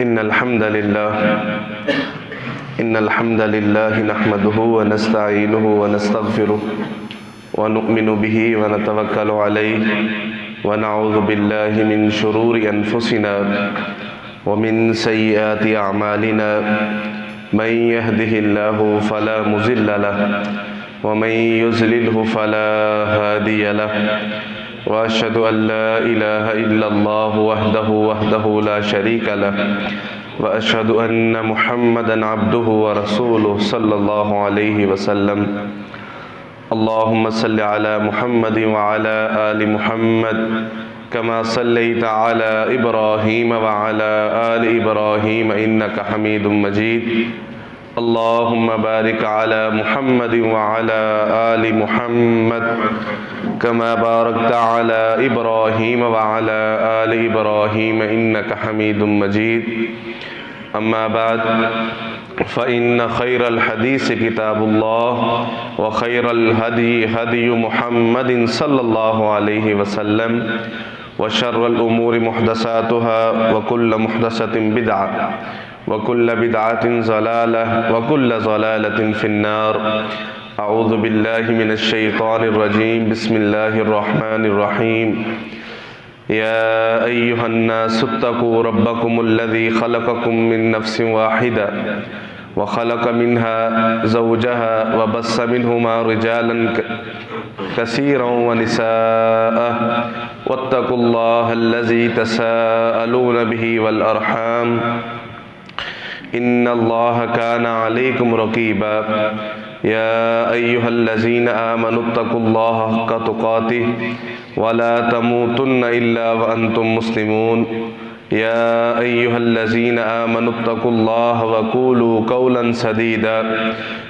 إن الحمد لله نحمده ونستعينه ونستغفره ونؤمن به ونتوكل عليه ونعوذ بالله من شرور أنفسنا ومن سيئات أعمالنا من يهده الله فلا مضل له ومن يضلله فلا هادي له وأشهد أن لا إله إلا الله وحده لا شريك له وأشهد أن محمدا عبده ورسوله صلى الله عليه وسلم اللهم صل على محمد وعلى آل محمد كما صليت على إبراهيم وعلى آل إبراهيم إنك حميد مجيد اللهم بارك على محمد وعلى آل محمد كما باركت على إبراهيم وعلى آل إبراهيم إنك حميد مجيد أما بعد فإن خير الحديث كتاب الله وخير الهدي هدي محمد صلى الله عليه وسلم وشر الأمور محدثاتها وكل محدثة بدعة وكل بدعة ضلالة وكل ضلالة في النار أعوذ بالله من الشيطان الرجيم بسم الله الرحمن الرحيم يا أيها الناس اتقوا ربكم الذي خلقكم من نفس واحدة وخلق منها زوجها وبث منهما رجالا كثيرا ونساء واتقوا الله الذي تساءلون به والأرحام إن الله كان عليكم رقيبا يا أيها الذين آمنوا اتقوا الله حق تقاته ولا تموتن إلا وأنتم مسلمون يا أيها الذين آمنوا اتقوا الله وقولوا قولا سديدا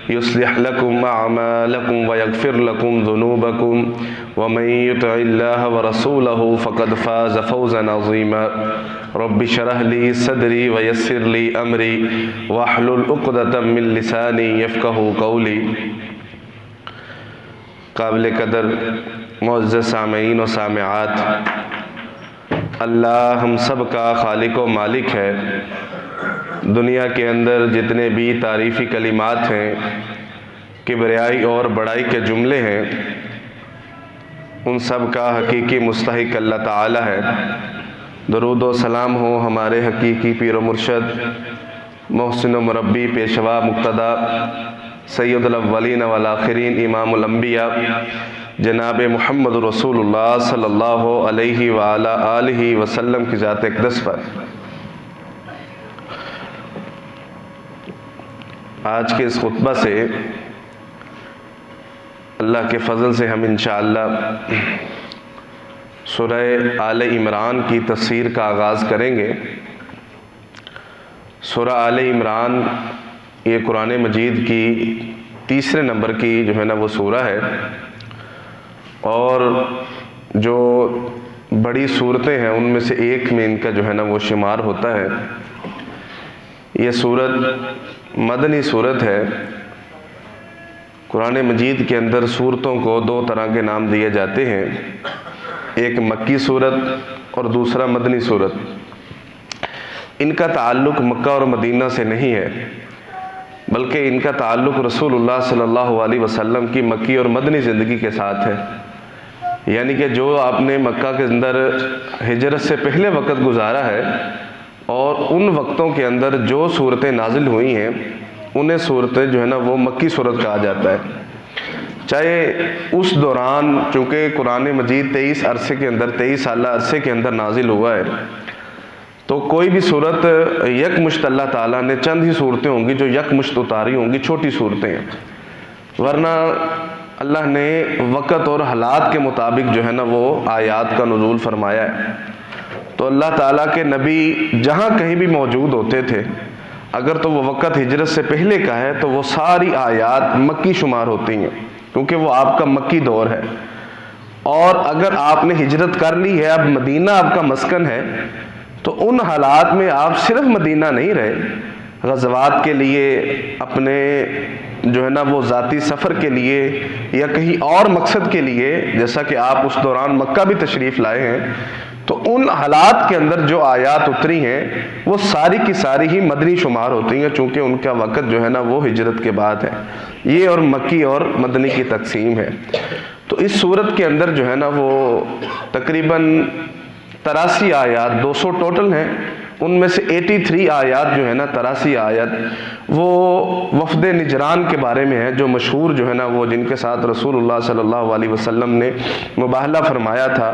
يصلح لكم أعمالكم ويغفر لكم ذنوبكم ومن يطع الله ورسوله فقد فاز فوزا عظيما رب اشرح لي صدري ويسر لي أمري واحلل عقدة من لساني يفقهوا قولي قابل قدر معزز سامعین و سامعات، اللہ ہم سب کا خالق و مالک ہے۔ دنیا کے اندر جتنے بھی تعریفی کلمات ہیں، کبریائی اور بڑائی کے جملے ہیں، ان سب کا حقیقی مستحق اللہ تعالی ہے۔ درود و سلام ہو ہمارے حقیقی پیر و مرشد، محسن و مربی، پیشوا مقتدی، سید الاولین والآخرین، امام الانبیاء، جناب محمد رسول اللہ صلی اللہ علیہ وآلہ آلہ وسلم کی ذات اقدس پر۔ آج کے اس خطبہ سے اللہ کے فضل سے ہم انشاءاللہ سورہ آل عمران کی تفسیر کا آغاز کریں گے۔ سورہ آل عمران یہ قرآن مجید کی تیسرے نمبر کی جو ہے نا وہ سورہ ہے، اور جو بڑی صورتیں ہیں ان میں سے ایک میں ان کا جو ہے نا وہ شمار ہوتا ہے۔ یہ سورت مدنی سورت ہے۔ قرآن مجید کے اندر صورتوں کو دو طرح کے نام دیے جاتے ہیں، ایک مکی صورت اور دوسرا مدنی صورت۔ ان کا تعلق مکہ اور مدینہ سے نہیں ہے، بلکہ ان کا تعلق رسول اللہ صلی اللہ علیہ وسلم کی مکی اور مدنی زندگی کے ساتھ ہے۔ یعنی کہ جو آپ نے مکہ کے اندر ہجرت سے پہلے وقت گزارا ہے، اور ان وقتوں کے اندر جو صورتیں نازل ہوئی ہیں انہیں صورتیں جو ہے نا وہ مکی صورت کہا جاتا ہے۔ چاہے اس دوران چونکہ قرآن مجید 23 سالہ عرصے کے اندر نازل ہوا ہے، تو کوئی بھی صورت یکمشت اللہ تعالیٰ نے چند ہی صورتیں ہوں گی جو یکمشت اتاری ہوں گی، چھوٹی صورتیں ہیں، ورنہ اللہ نے وقت اور حالات کے مطابق جو ہے نا وہ آیات کا نزول فرمایا ہے۔ تو اللہ تعالیٰ کے نبی جہاں کہیں بھی موجود ہوتے تھے، اگر تو وہ وقت ہجرت سے پہلے کا ہے تو وہ ساری آیات مکی شمار ہوتی ہیں، کیونکہ وہ آپ کا مکی دور ہے۔ اور اگر آپ نے ہجرت کر لی ہے، اب مدینہ آپ کا مسکن ہے، تو ان حالات میں آپ صرف مدینہ نہیں رہے، غزوات کے لیے، اپنے جو ہے نا وہ ذاتی سفر کے لیے یا کہیں اور مقصد کے لیے، جیسا کہ آپ اس دوران مکہ بھی تشریف لائے ہیں، تو ان حالات کے اندر جو آیات اتری ہیں وہ ساری کی ساری ہی مدنی شمار ہوتی ہیں، چونکہ ان کا وقت جو ہے نا وہ ہجرت کے بعد ہے۔ یہ اور مکی اور مدنی کی تقسیم ہے۔ تو اس صورت کے اندر جو ہے نا وہ تقریباً 83 آیات، 200 ٹوٹل ہیں، ان میں سے 83 آیات جو ہے نا 83 آیات وہ وفد نجران کے بارے میں ہے، جو مشہور جو ہے نا وہ جن کے ساتھ رسول اللہ صلی اللہ علیہ وسلم نے مباہلہ فرمایا تھا۔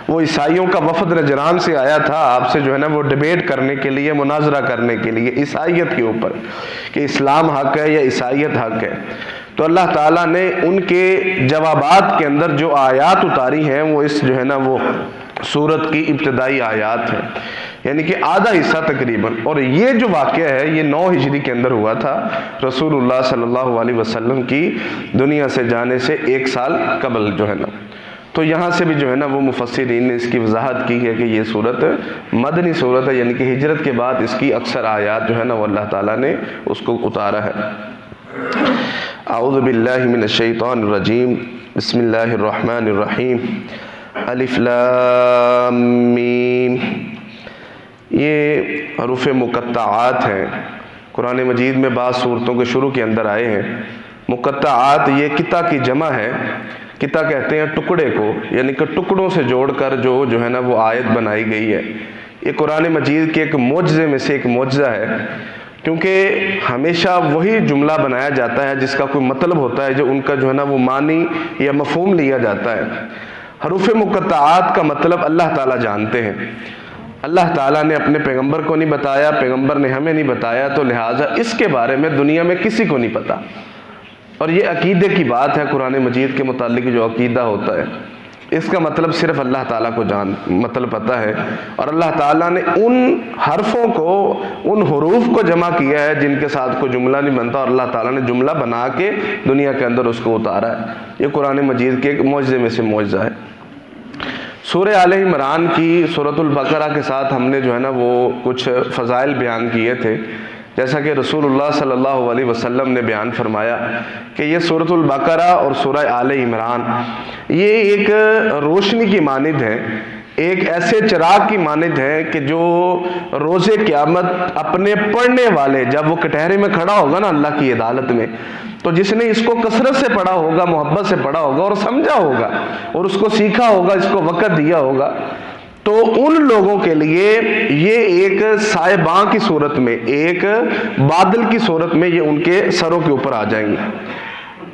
وہ عیسائیوں کا وفد نجران سے آیا تھا آپ سے جو ہے نا وہ ڈیبیٹ کرنے کے لیے، مناظرہ کرنے کے لیے عیسائیت کے اوپر کہ اسلام حق ہے یا عیسائیت حق ہے۔ تو اللہ تعالیٰ نے ان کے جوابات کے اندر جو آیات اتاری ہیں وہ اس جو ہے نا وہ سورت کی ابتدائی آیات ہیں، یعنی کہ آدھا حصہ تقریباً۔ اور یہ جو واقعہ ہے یہ 9 ہجری کے اندر ہوا تھا، رسول اللہ صلی اللہ علیہ وسلم کی دنیا سے جانے سے 1 سال قبل جو ہے نا۔ تو یہاں سے بھی جو ہے نا وہ مفسرین نے اس کی وضاحت کی ہے کہ یہ صورت مدنی صورت ہے، یعنی کہ ہجرت کے بعد اس کی اکثر آیات جو ہے نا وہ اللہ تعالیٰ نے اس کو اتارا ہے۔ اعوذ باللہ من الشیطان الرجیم، بسم اللہ الرحمن الرحیم، الف لام میم۔ یہ حروف مقطعات ہیں، قرآن مجید میں بعض صورتوں کے شروع کے اندر آئے ہیں۔ مقطعات یہ قطع کی جمع ہے، قطع کہتے ہیں ٹکڑے کو، یعنی کہ ٹکڑوں سے جوڑ کر جو ہے نا وہ آیت بنائی گئی ہے۔ یہ قرآن مجید کے ایک معجزے میں سے ایک معجزہ ہے، کیونکہ ہمیشہ وہی جملہ بنایا جاتا ہے جس کا کوئی مطلب ہوتا ہے، جو ان کا جو ہے نا وہ معنی یا مفہوم لیا جاتا ہے۔ حروف مقطعات کا مطلب اللہ تعالیٰ جانتے ہیں، اللہ تعالیٰ نے اپنے پیغمبر کو نہیں بتایا، پیغمبر نے ہمیں نہیں بتایا، تو لہٰذا اس کے بارے میں دنیا میں کسی کو نہیں پتا۔ اور یہ عقیدے کی بات ہے، قرآن مجید کے متعلق جو عقیدہ ہوتا ہے اس کا مطلب صرف اللہ تعالیٰ کو مطلب پتہ ہے۔ اور اللہ تعالیٰ نے ان حرفوں کو، ان حروف کو جمع کیا ہے جن کے ساتھ کوئی جملہ نہیں بنتا، اور اللہ تعالیٰ نے جملہ بنا کے دنیا کے اندر اس کو اتارا ہے۔ یہ قرآن مجید کے ایک معجزے میں سے معجزہ ہے۔ سورہ آل عمران کی سورۃ البقرہ کے ساتھ ہم نے جو ہے نا وہ کچھ فضائل بیان کیے تھے، جیسا کہ رسول اللہ صلی اللہ علیہ وسلم نے بیان فرمایا کہ یہ سورۃ البقرہ اور سورہ آل عمران یہ ایک روشنی کی مانند ہے، ایک ایسے چراغ کی مانند ہے کہ جو روز قیامت اپنے پڑھنے والے، جب وہ کٹہرے میں کھڑا ہوگا نا اللہ کی عدالت میں، تو جس نے اس کو کثرت سے پڑھا ہوگا، محبت سے پڑھا ہوگا اور سمجھا ہوگا اور اس کو سیکھا ہوگا، اس کو وقت دیا ہوگا، تو ان لوگوں کے لیے یہ ایک صائباں کی صورت میں، ایک بادل کی صورت میں یہ ان کے سروں کے اوپر آ جائیں گے۔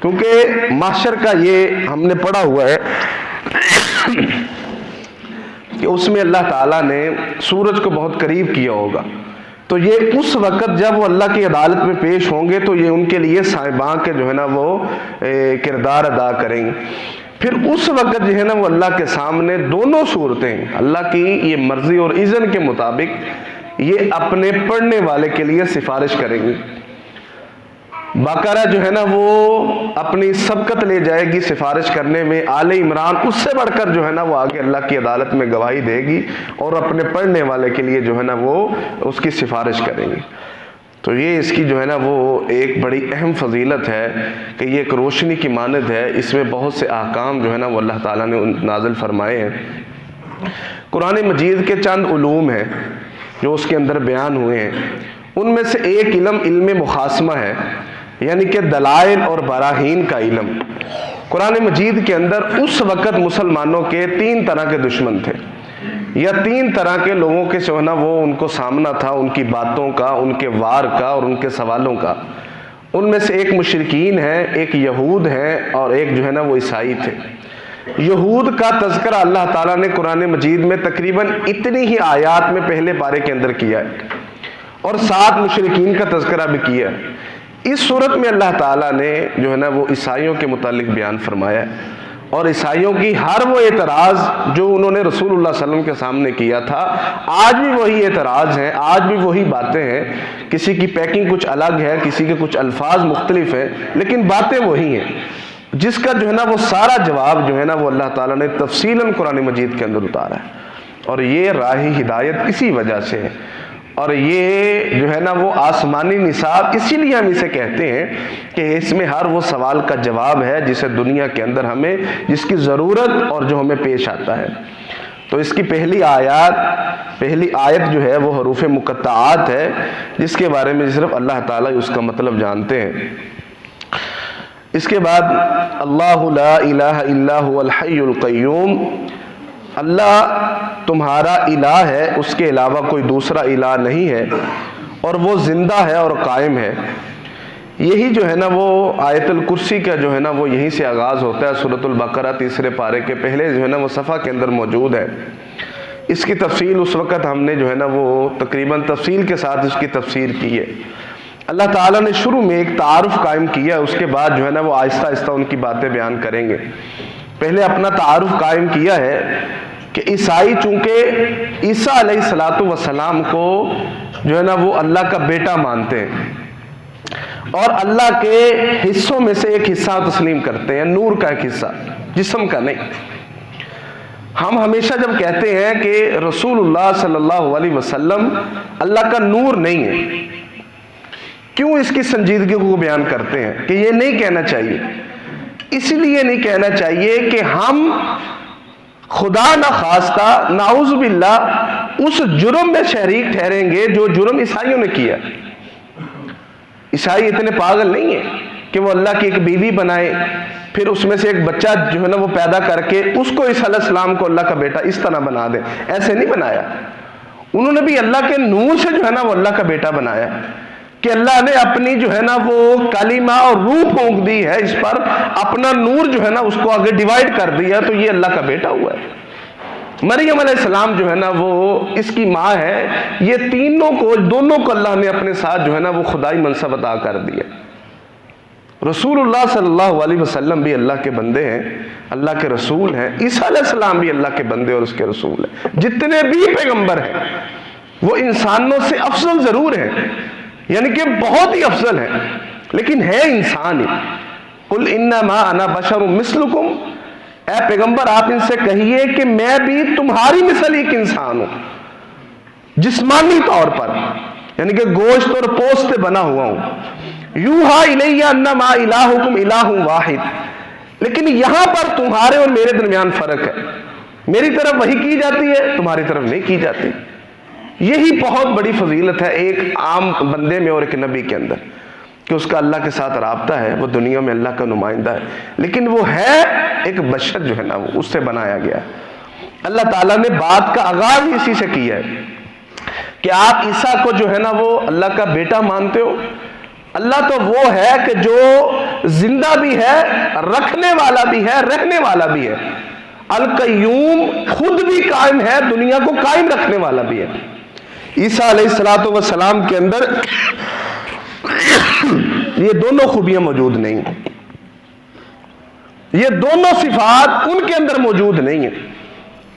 کیونکہ محشر کا یہ ہم نے پڑھا ہوا ہے کہ اس میں اللہ تعالیٰ نے سورج کو بہت قریب کیا ہوگا، تو یہ اس وقت جب وہ اللہ کی عدالت میں پیش ہوں گے تو یہ ان کے لیے صائباں کے جو ہے نا وہ کردار ادا کریں گے۔ پھر اس وقت جو ہے نا وہ اللہ کے سامنے دونوں صورتیں اللہ کی یہ مرضی اور اذن کے مطابق یہ اپنے پڑھنے والے کے لیے سفارش کریں گی۔ بقرہ جو ہے نا وہ اپنی سبقت لے جائے گی سفارش کرنے میں، آل عمران اس سے بڑھ کر جو ہے نا وہ آگے اللہ کی عدالت میں گواہی دے گی اور اپنے پڑھنے والے کے لیے جو ہے نا وہ اس کی سفارش کریں گی۔ تو یہ اس کی جو ہے نا وہ ایک بڑی اہم فضیلت ہے کہ یہ ایک روشنی کی مانند ہے، اس میں بہت سے احکام جو ہے نا وہ اللہ تعالیٰ نے نازل فرمائے ہیں۔ قرآن مجید کے چند علوم ہیں جو اس کے اندر بیان ہوئے ہیں، ان میں سے ایک علم علم مخاصمہ ہے، یعنی کہ دلائل اور براہین کا علم۔ قرآن مجید کے اندر اس وقت مسلمانوں کے 3 طرح کے دشمن تھے، یا 3 طرح کے لوگوں کے جو ہے نا وہ ان کو سامنا تھا، ان کی باتوں کا، ان کے وار کا اور ان کے سوالوں کا۔ ان میں سے ایک مشرکین ہیں، ایک یہود ہیں اور ایک جو ہے نا وہ عیسائی تھے۔ یہود کا تذکرہ اللہ تعالیٰ نے قرآن مجید میں تقریباً اتنی ہی آیات میں پہلے پارے کے اندر کیا ہے، اور 7 مشرکین کا تذکرہ بھی کیا ہے۔ اس صورت میں اللہ تعالیٰ نے جو ہے نا وہ عیسائیوں کے متعلق بیان فرمایا ہے، اور عیسائیوں کی ہر وہ اعتراض جو انہوں نے رسول اللہ صلی اللہ علیہ وسلم کے سامنے کیا تھا، آج بھی وہی اعتراض ہیں، آج بھی وہی باتیں ہیں۔ کسی کی پیکنگ کچھ الگ ہے، کسی کے کچھ الفاظ مختلف ہیں، لیکن باتیں وہی ہیں، جس کا جو ہے نا وہ سارا جواب جو ہے نا وہ اللہ تعالیٰ نے تفصیلاً قرآن مجید کے اندر اتارا ہے۔ اور یہ راہ ہدایت اسی وجہ سے ہے، اور یہ جو ہے نا وہ آسمانی نصاب اسی لیے ہم اسے کہتے ہیں کہ اس میں ہر وہ سوال کا جواب ہے جسے دنیا کے اندر ہمیں، جس کی ضرورت اور جو ہمیں پیش آتا ہے۔ تو اس کی پہلی آیت جو ہے وہ حروف مقطعات ہے، جس کے بارے میں صرف اللہ تعالیٰ اس کا مطلب جانتے ہیں۔ اس کے بعد اللہ لا الہ الا هو الحی القیوم، اللہ تمہارا الہ ہے، اس کے علاوہ کوئی دوسرا الہ نہیں ہے، اور وہ زندہ ہے اور قائم ہے۔ یہی جو ہے نا وہ آیت الکرسی کا جو ہے نا وہ یہیں سے آغاز ہوتا ہے، سورۃ البقرہ تیسرے پارے کے پہلے جو ہے نا وہ صفحہ کے اندر موجود ہے۔ اس کی تفصیل اس وقت ہم نے جو ہے نا وہ تقریباً تفصیل کے ساتھ اس کی تفسیر کی ہے۔ اللہ تعالیٰ نے شروع میں ایک تعارف قائم کیا، اس کے بعد جو ہے نا وہ آہستہ آہستہ ان کی باتیں بیان کریں گے۔ پہلے اپنا تعارف قائم کیا ہے کہ عیسائی چونکہ عیسیٰ علیہ السلام کو جو ہے نا وہ اللہ کا بیٹا مانتے ہیں اور اللہ کے حصوں میں سے ایک حصہ تسلیم کرتے ہیں، نور کا ایک حصہ، جسم کا نہیں۔ ہم ہمیشہ جب کہتے ہیں کہ رسول اللہ صلی اللہ علیہ وسلم اللہ کا نور نہیں ہے، کیوں اس کی سنجیدگی کو بیان کرتے ہیں کہ یہ نہیں کہنا چاہیے؟ اس لیے نہیں کہنا چاہیے کہ ہم خدا نخواستہ نعوذ باللہ اس جرم میں شریک ٹھہریں گے جو جرم عیسائیوں نے کیا۔ عیسائی اتنے پاگل نہیں ہیں کہ وہ اللہ کی ایک بیوی بنائے، پھر اس میں سے ایک بچہ جو ہے نا وہ پیدا کر کے اس کو عیسیٰ علیہ السلام کو اللہ کا بیٹا اس طرح بنا دیں۔ ایسے نہیں بنایا، انہوں نے بھی اللہ کے نور سے جو ہے نا وہ اللہ کا بیٹا بنایا، کہ اللہ نے اپنی جو ہے نا وہ کلمہ اور روح پھونک دی ہے اس پر، اپنا نور جو ہے نا اس کو آگے ڈیوائیڈ کر دیا، تو یہ اللہ کا بیٹا ہوا ہے۔ مریم علیہ السلام جو ہے نا وہ اس کی ماں ہے، یہ دونوں کو اللہ نے اپنے ساتھ جو ہے نا وہ خدائی منصب عطا کر دیا۔ رسول اللہ صلی اللہ علیہ وسلم بھی اللہ کے بندے ہیں، اللہ کے رسول ہیں، عیسیٰ علیہ السلام بھی اللہ کے بندے اور اس کے رسول ہیں۔ جتنے بھی پیغمبر ہیں وہ انسانوں سے افضل ضرور ہیں، یعنی کہ بہت ہی افضل ہیں، لیکن ہے انسان ہی۔ قل انما انا بشر مثلکم، اے پیغمبر آپ ان سے کہیے کہ میں بھی تمہاری مثل ایک انسان ہوں، جسمانی طور پر، یعنی کہ گوشت اور پوست سے بنا ہوا ہوں۔ یوحا الی انما الہکم الہ واحد، لیکن یہاں پر تمہارے اور میرے درمیان فرق ہے، میری طرف وحی کی جاتی ہے، تمہاری طرف نہیں کی جاتی۔ یہی بہت بڑی فضیلت ہے ایک عام بندے میں اور ایک نبی کے اندر، کہ اس کا اللہ کے ساتھ رابطہ ہے، وہ دنیا میں اللہ کا نمائندہ ہے، لیکن وہ ہے ایک بشر جو ہے نا وہ اس سے بنایا گیا ہے۔ اللہ تعالیٰ نے بات کا آغاز اسی سے کیا ہے کہ آپ عیسیٰ کو جو ہے نا وہ اللہ کا بیٹا مانتے ہو۔ اللہ تو وہ ہے کہ جو زندہ بھی ہے، رکھنے والا بھی ہے، رہنے والا بھی ہے۔ القیوم خود بھی قائم ہے، دنیا کو قائم رکھنے والا بھی ہے۔ عیسیٰ علیہ السلام کے اندر یہ دونوں خوبیاں موجود نہیں ہیں، یہ دونوں صفات ان کے اندر موجود نہیں ہیں،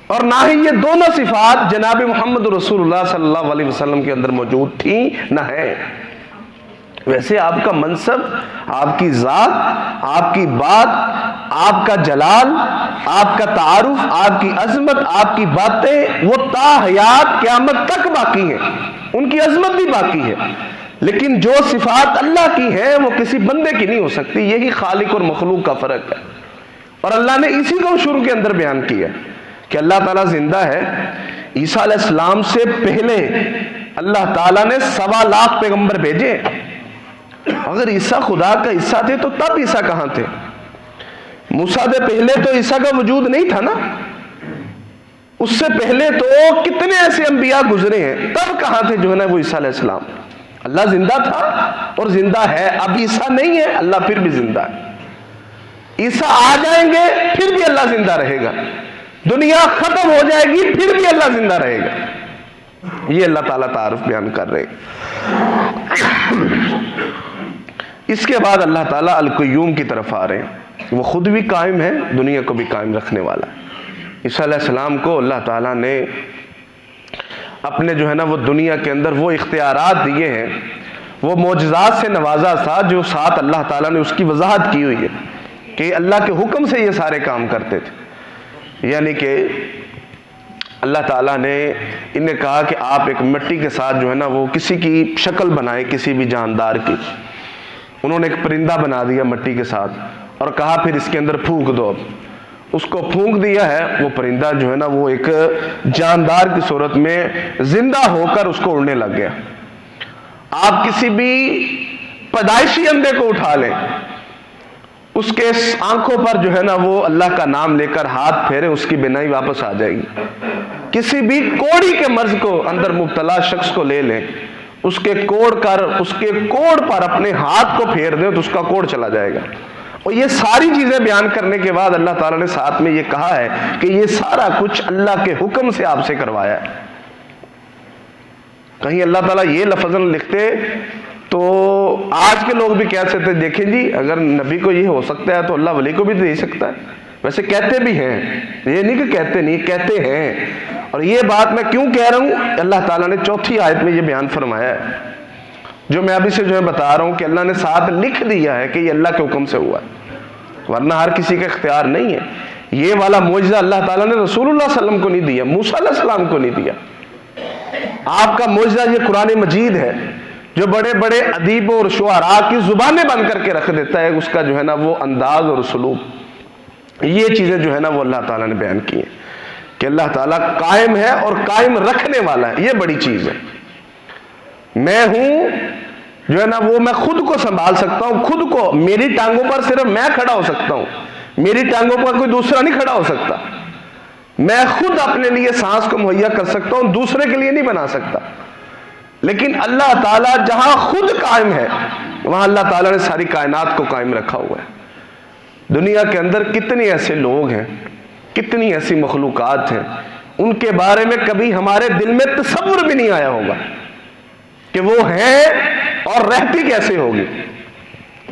اور نہ ہی یہ دونوں صفات جناب محمد رسول اللہ صلی اللہ علیہ وسلم کے اندر موجود تھیں نہ ہیں۔ ویسے آپ کا منصب، آپ کی ذات، آپ کی بات، آپ کا جلال، آپ کا تعارف، آپ کی عظمت، آپ کی باتیں وہ تا حیات قیامت تک باقی ہیں، ان کی عظمت بھی باقی ہے، لیکن جو صفات اللہ کی ہیں وہ کسی بندے کی نہیں ہو سکتی۔ یہی خالق اور مخلوق کا فرق ہے، اور اللہ نے اسی کو شروع کے اندر بیان کیا کہ اللہ تعالیٰ زندہ ہے۔ عیسیٰ علیہ السلام سے پہلے اللہ تعالیٰ نے 1.25 لاکھ پیغمبر بھیجے۔ اگر عیسیٰ خدا کا حصہ تھے تو تب عیسیٰ کہاں تھے؟ موسیٰ سے پہلے تو عیسیٰ کا وجود نہیں تھا نا، اس سے پہلے تو کتنے ایسے انبیاء گزرے ہیں، تب کہاں تھے جو ہے نا وہ عیسیٰ علیہ السلام؟ اللہ زندہ تھا اور زندہ ہے، اب عیسیٰ نہیں ہے، اللہ پھر بھی زندہ ہے۔ عیسیٰ آ جائیں گے پھر بھی اللہ زندہ رہے گا، دنیا ختم ہو جائے گی پھر بھی اللہ زندہ رہے گا۔ یہ اللہ تعالیٰ تعارف بیان کر رہے ہیں۔ اس کے بعد اللہ تعالیٰ القیوم کی طرف آ رہے ہیں، وہ خود بھی قائم ہے، دنیا کو بھی قائم رکھنے والا۔ عیسیٰ علیہ السلام کو اللہ تعالیٰ نے اپنے جو ہے نا وہ دنیا کے اندر وہ اختیارات دیے ہیں، وہ معجزات سے نوازا تھا جو ساتھ اللہ تعالیٰ نے اس کی وضاحت کی ہوئی ہے کہ اللہ کے حکم سے یہ سارے کام کرتے تھے۔ یعنی کہ اللہ تعالیٰ نے انہیں کہا کہ آپ ایک مٹی کے ساتھ جو ہے نا وہ کسی کی شکل بنائے، کسی بھی جاندار کی۔ انہوں نے ایک پرندہ بنا دیا مٹی کے ساتھ اور کہا پھر اس کے اندر پھونک دو، اس کو پھونک دیا ہے، وہ پرندہ جو ہے نا وہ ایک جاندار کی صورت میں زندہ ہو کر اس کو اڑنے لگ گیا۔ آپ کسی بھی پیدائشی اندھے کو اٹھا لیں، اس کے آنکھوں پر جو ہے نا وہ اللہ کا نام لے کر ہاتھ پھیرے، اس کی بینائی واپس آ جائے گی۔ کسی بھی کوڑی کے مرض کو اندر مبتلا شخص کو لے لیں، اس کے کوڑ پر اپنے ہاتھ کو پھیر دیں تو اس کا کوڑ چلا جائے گا۔ اور یہ ساری چیزیں بیان کرنے کے بعد اللہ تعالیٰ نے ساتھ میں یہ کہا ہے کہ یہ سارا کچھ اللہ کے حکم سے آپ سے کروایا ہے۔ کہیں اللہ تعالیٰ یہ لفظ لکھتے تو آج کے لوگ بھی کہہ سکتے دیکھیں جی اگر نبی کو یہ ہو سکتا ہے تو اللہ ولی کو بھی دے سکتا ہے۔ ویسے کہتے بھی ہیں، یہ نہیں کہ کہتے نہیں، کہتے ہیں۔ اور یہ بات میں کیوں کہہ رہا ہوں، اللہ تعالیٰ نے چوتھی آیت میں یہ بیان فرمایا ہے جو میں ابھی سے جو ہے بتا رہا ہوں کہ اللہ نے ساتھ لکھ دیا ہے کہ یہ اللہ کے حکم سے ہوا ہے، ورنہ ہر کسی کا اختیار نہیں ہے۔ یہ والا معجزہ اللہ تعالیٰ نے رسول اللہ صلی اللہ علیہ وسلم کو نہیں دیا، موسیٰ علیہ السلام کو نہیں دیا۔ آپ کا معجزہ یہ قرآن مجید ہے جو بڑے بڑے ادیبوں اور شعراء کی زبانیں بند کر کے رکھ دیتا ہے، اس کا جو ہے نا وہ انداز اور اسلوب، یہ چیزیں جو ہے نا وہ اللہ تعالیٰ نے بیان کی ہیں کہ اللہ تعالیٰ قائم ہے اور قائم رکھنے والا ہے۔ یہ بڑی چیز ہے۔ میں ہوں جو ہے نا وہ میں خود کو سنبھال سکتا ہوں، خود کو، میری ٹانگوں پر صرف میں کھڑا ہو سکتا ہوں، میری ٹانگوں پر کوئی دوسرا نہیں کھڑا ہو سکتا۔ میں خود اپنے لیے سانس کو مہیا کر سکتا ہوں، دوسرے کے لیے نہیں بنا سکتا۔ لیکن اللہ تعالیٰ جہاں خود قائم ہے وہاں اللہ تعالیٰ نے ساری کائنات کو قائم رکھا ہوا ہے۔ دنیا کے اندر کتنے ایسے لوگ ہیں، کتنی ایسی مخلوقات ہیں، ان کے بارے میں کبھی ہمارے دل میں تصور بھی نہیں آیا ہوگا کہ وہ ہیں اور رہتی کیسے ہوگی۔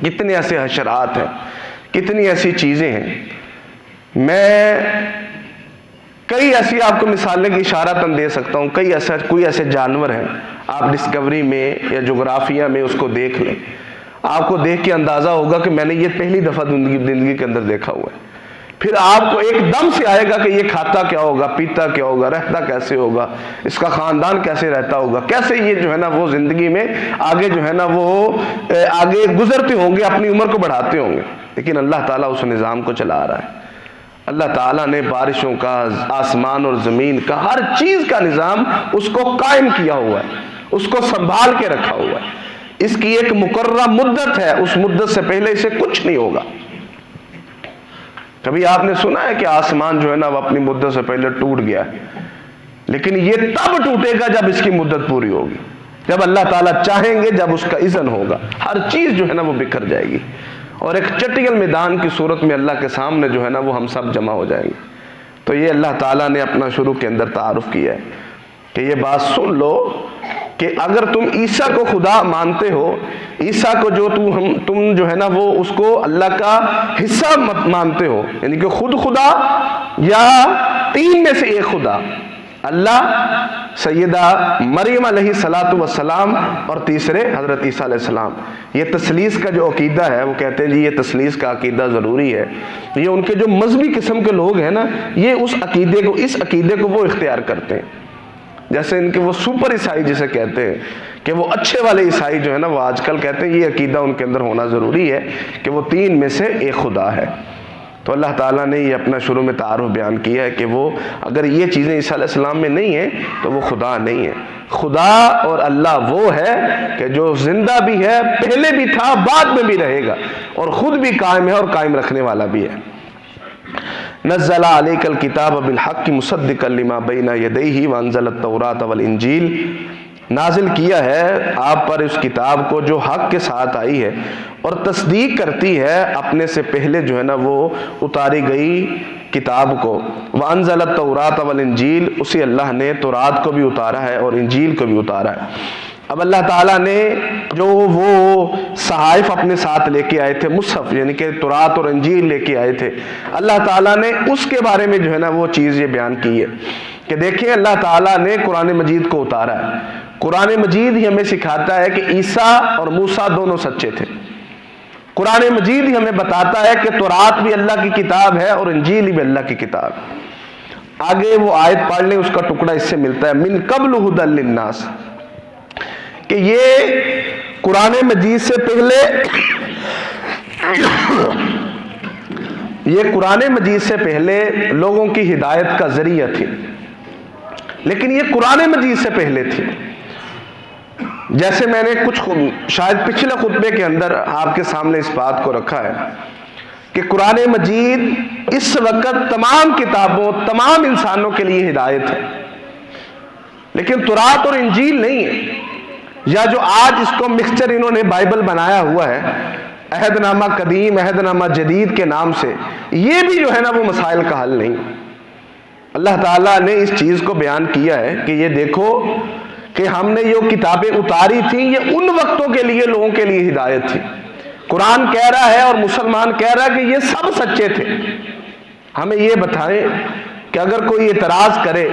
کتنے ایسے حشرات ہیں، کتنی ایسی چیزیں ہیں۔ میں کئی ایسی آپ کو مثالیں کی اشارتاً دے سکتا ہوں، کوئی ایسے جانور ہیں، آپ ڈسکوری میں یا جغرافیہ میں اس کو دیکھ لیں، آپ کو دیکھ کے اندازہ ہوگا کہ میں نے یہ پہلی دفعہ زندگی کے اندر دیکھا ہوا ہے۔ پھر آپ کو ایک دم سے آئے گا کہ یہ کھاتا کیا ہوگا، پیتا کیا ہوگا، رہتا کیسے ہوگا، اس کا خاندان کیسے رہتا ہوگا، کیسے یہ جو ہے نا وہ زندگی میں آگے جو ہے نا وہ آگے گزرتے ہوں گے، اپنی عمر کو بڑھاتے ہوں گے۔ لیکن اللہ تعالیٰ اس نظام کو چلا رہا ہے۔ اللہ تعالیٰ نے بارشوں کا، آسمان اور زمین کا، ہر چیز کا نظام اس کو قائم کیا ہوا ہے، اس کو سنبھال کے رکھا ہوا ہے۔ اس کی ایک مقررہ مدت ہے، اس مدت سے پہلے اسے کچھ نہیں ہوگا۔ کبھی آپ نے سنا ہے کہ آسمان جو ہے نا وہ اپنی مدت سے پہلے ٹوٹ گیا ہے؟ لیکن یہ تب ٹوٹے گا جب اس کی مدت پوری ہوگی، جب اللہ تعالیٰ چاہیں گے، جب اس کا اذن ہوگا، ہر چیز جو ہے نا وہ بکھر جائے گی اور ایک چٹیل میدان کی صورت میں اللہ کے سامنے جو ہے نا وہ ہم سب جمع ہو جائیں گے۔ تو یہ اللہ تعالیٰ نے اپنا شروع کے اندر تعارف کیا ہے کہ یہ بات سن لو کہ اگر تم عیسیٰ کو خدا مانتے ہو، عیسیٰ کو جو تم جو ہے نا وہ اس کو اللہ کا حصہ مانتے ہو، یعنی کہ خود خدا یا تین میں سے ایک خدا، اللہ، سیدہ مریم علیہ السلام اور تیسرے حضرت عیسیٰ علیہ السلام، یہ تثلیث کا جو عقیدہ ہے وہ کہتے ہیں جی یہ تثلیث کا عقیدہ ضروری ہے۔ یہ ان کے جو مذہبی قسم کے لوگ ہیں نا، یہ اس عقیدے کو وہ اختیار کرتے ہیں۔ جیسے ان کے وہ سپر عیسائی جسے کہتے ہیں کہ وہ اچھے والے عیسائی جو ہے نا وہ آج کل کہتے ہیں یہ عقیدہ ان کے اندر ہونا ضروری ہے کہ وہ تین میں سے ایک خدا ہے۔ تو اللہ تعالیٰ نے یہ اپنا شروع میں تعارف بیان کیا ہے کہ وہ اگر یہ چیزیں عیسیٰ علیہ السلام میں نہیں ہیں تو وہ خدا نہیں ہے۔ خدا اور اللہ وہ ہے کہ جو زندہ بھی ہے، پہلے بھی تھا، بعد میں بھی رہے گا، اور خود بھی قائم ہے اور قائم رکھنے والا بھی ہے۔ نزل علیک الکتاب بالحق مصدقا لما بین یدیہ وانزل التوراۃ والانجیل، نازل کیا ہے آپ پر اس کتاب کو جو حق کے ساتھ آئی ہے اور تصدیق کرتی ہے اپنے سے پہلے جو ہے نا وہ اتاری گئی کتاب کو۔ وانزل التوراۃ والانجیل، اسی اللہ نے تورات کو بھی اتارا ہے اور انجیل کو بھی اتارا ہے۔ اب اللہ تعالیٰ نے جو وہ صحائف اپنے ساتھ لے کے آئے تھے، مصحف یعنی کہ تورات اور انجیل لے کے آئے تھے، اللہ تعالیٰ نے اس کے بارے میں جو ہے نا وہ چیز یہ بیان کی ہے کہ دیکھیں اللہ تعالیٰ نے قرآن مجید کو اتارا ہے۔ قرآن مجید ہی ہمیں سکھاتا ہے کہ عیسیٰ اور موسیٰ دونوں سچے تھے۔ قرآن مجید ہی ہمیں بتاتا ہے کہ تورات بھی اللہ کی کتاب ہے اور انجیل بھی اللہ کی کتاب۔ آگے وہ آیت پڑھ لیں، اس کا ٹکڑا اس سے ملتا ہے، من قبل ھدی للناس، کہ یہ قرآن مجید سے پہلے یہ قرآن مجید سے پہلے لوگوں کی ہدایت کا ذریعہ تھی، لیکن یہ قرآن مجید سے پہلے تھی۔ جیسے میں نے شاید پچھلے خطبے کے اندر آپ کے سامنے اس بات کو رکھا ہے کہ قرآن مجید اس وقت تمام کتابوں، تمام انسانوں کے لیے ہدایت ہے، لیکن تورات اور انجیل نہیں ہے، یا جو آج اس کو مکسچر انہوں نے بائبل بنایا ہوا ہے، عہد نامہ قدیم عہد نامہ جدید کے نام سے، یہ بھی جو ہے نا وہ مسائل کا حل نہیں۔ اللہ تعالیٰ نے اس چیز کو بیان کیا ہے کہ یہ دیکھو کہ ہم نے یہ کتابیں اتاری تھیں، یہ ان وقتوں کے لیے لوگوں کے لیے ہدایت تھی۔ قرآن کہہ رہا ہے اور مسلمان کہہ رہا ہے کہ یہ سب سچے تھے۔ ہمیں یہ بتائیں کہ اگر کوئی اعتراض کرے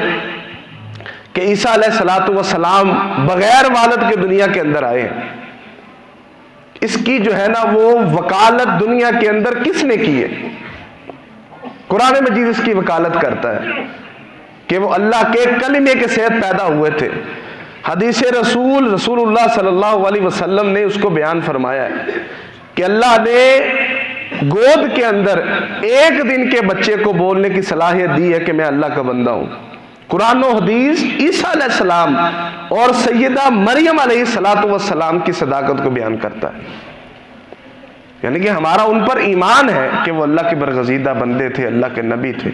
کہ عیسیٰ علیہ السلام بغیر والد کے دنیا کے اندر آئے ہیں، اس کی جو ہے نا وہ وکالت دنیا کے اندر کس نے کی ہے؟ قرآن مجید اس کی وکالت کرتا ہے کہ وہ اللہ کے کلمے کے صحت پیدا ہوئے تھے۔ حدیث رسول اللہ صلی اللہ علیہ وسلم نے اس کو بیان فرمایا ہے کہ اللہ نے گود کے اندر ایک دن کے بچے کو بولنے کی صلاحیت دی ہے کہ میں اللہ کا بندہ ہوں۔ قرآن و حدیث عیسیٰ علیہ السلام اور سیدہ مریم علیہ السلام کی صداقت کو بیان کرتا ہے، یعنی کہ ہمارا ان پر ایمان ہے کہ وہ اللہ کے برگزیدہ بندے تھے، اللہ کے نبی تھے،